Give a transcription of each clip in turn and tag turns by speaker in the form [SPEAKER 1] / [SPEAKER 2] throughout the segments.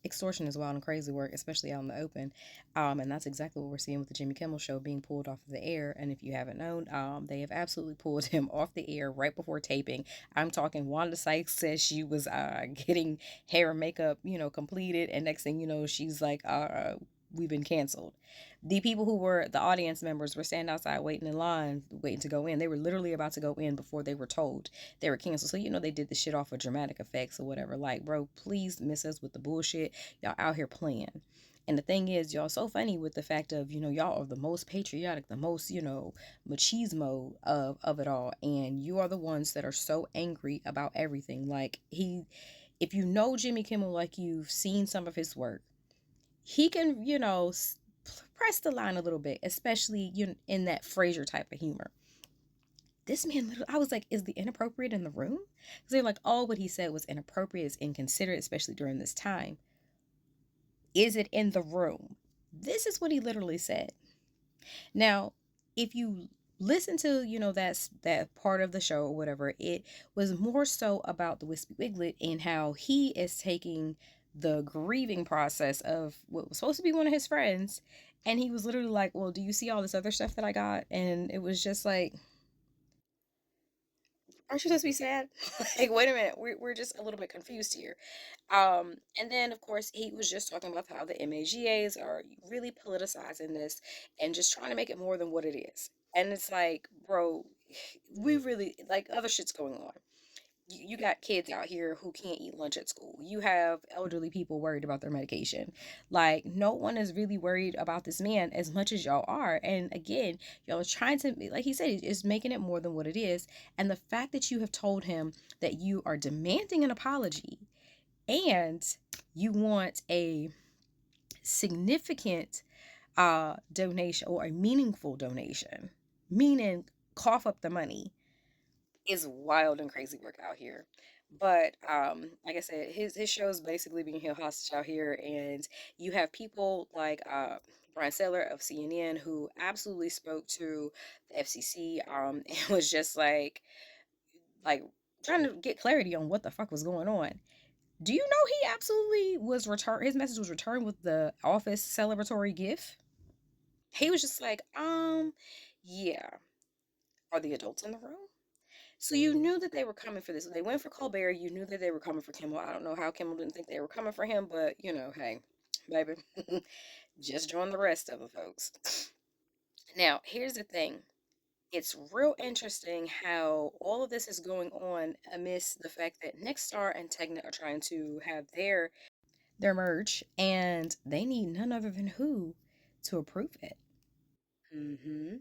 [SPEAKER 1] Extortion is wild and crazy work, especially out in the open. And that's exactly what we're seeing with the Jimmy Kimmel show being pulled off of the air. And if you haven't known, they have absolutely pulled him off the air right before taping. I'm talking Wanda Sykes says she was getting hair and makeup, completed. And next thing you know, she's like, we've been canceled. The people who were the audience members were standing outside waiting in line, waiting to go in. They were literally about to go in before they were told they were canceled. So, they did the shit off of dramatic effects or whatever. Like, bro, please miss us with the bullshit. Y'all out here playing. And the thing is, y'all so funny with the fact of, y'all are the most patriotic, the most, machismo of it all. And you are the ones that are so angry about everything. Like, if you know Jimmy Kimmel, like you've seen some of his work, he can, press the line a little bit, especially in that Frasier type of humor. This man, literally, I was like, is the inappropriate in the room? Because they're like, oh, what he said was inappropriate, it's inconsiderate, especially during this time. Is it in the room? This is what he literally said. Now, if you listen to, that part of the show or whatever, it was more so about the Wispy Wiglet and how he is taking the grieving process of what was supposed to be one of his friends. And he was literally like, well, do you see all this other stuff that I got? And it was just like, aren't you supposed to be sad? Like, wait a minute, we're just a little bit confused here. And then of course he was just talking about how the MAGAs are really politicizing this and just trying to make it more than what it is. And it's like, bro, we really like other shit's going on. You got kids out here who can't eat lunch at school. You have elderly people worried about their medication. Like, no one is really worried about this man as much as y'all are. And again, y'all are trying to, like he said, is making it more than what it is. And the fact that you have told him that you are demanding an apology and you want a significant donation or a meaningful donation, meaning cough up the money, is wild and crazy work out here. But like I said, his show is basically being held hostage out here, and you have people like Brian Saylor of CNN who absolutely spoke to the FCC and was just like trying to get clarity on what the fuck was going on. Do you know he absolutely was returned? His message was returned with the Office celebratory gift. He was just like, yeah. Are the adults in the room? So you knew that they were coming for this. They went for Colbert. You knew that they were coming for Kimmel. I don't know how Kimmel didn't think they were coming for him, but hey, baby, just join the rest of the folks. Now, here's the thing. It's real interesting how all of this is going on amidst the fact that Nexstar and Tegna are trying to have their merge, and they need none other than who to approve it. Hmm.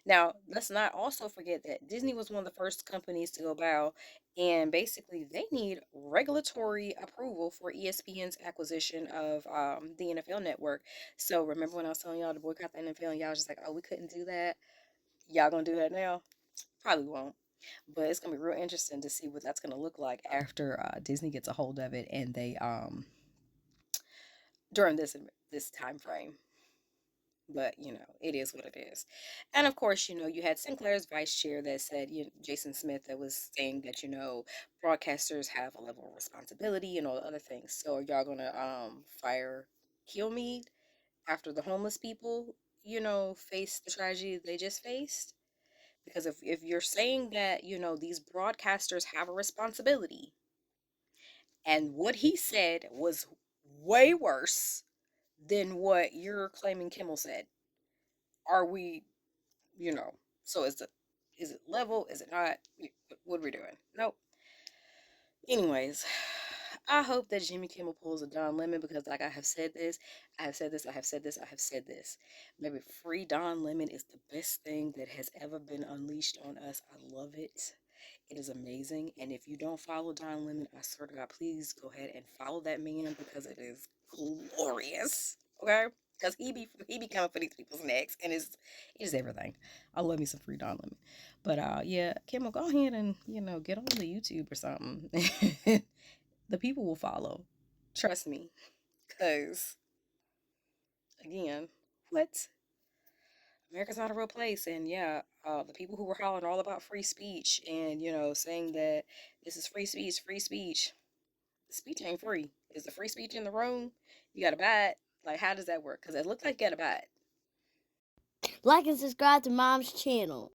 [SPEAKER 1] Now, let's not also forget that Disney was one of the first companies to go bow, and basically they need regulatory approval for ESPN's acquisition of the NFL network. So remember when I was telling y'all to boycott the NFL, and y'all was just like, "Oh, we couldn't do that." Y'all gonna do that now? Probably won't. But it's gonna be real interesting to see what that's gonna look like after Disney gets a hold of it, and they during this time frame. But it is what it is. And of course, you had Sinclair's vice chair that said, Jason Smith, that was saying that broadcasters have a level of responsibility and all the other things. So are y'all gonna fire Kilmeade after the homeless people face the tragedy they just faced? Because if you're saying that these broadcasters have a responsibility, and what he said was way worse than what you're claiming Kimmel said, are we, you know, so is it level? Is it not? What are we doing? Nope. Anyways, I hope that Jimmy Kimmel pulls a Don Lemon, because like I have said this, I have said this, I have said this, I have said this. Maybe free Don Lemon is the best thing that has ever been unleashed on us. I love it. It is amazing. And if you don't follow Don Lemon, I swear to God, please go ahead and follow that man, because it is glorious. Okay? Because he be coming for these people's necks, and it's everything. I love me some free Don Lemon. But yeah, Kimmel, go ahead and get on the YouTube or something. The people will follow. Trust me. Cause again, what? America's not a real place, and yeah, the people who were hollering all about free speech and saying that this is free speech, speech ain't free. Is the free speech in the room? You gotta buy it. Like, how does that work? Because it looks like you gotta buy it.
[SPEAKER 2] Like and subscribe to Mom's channel.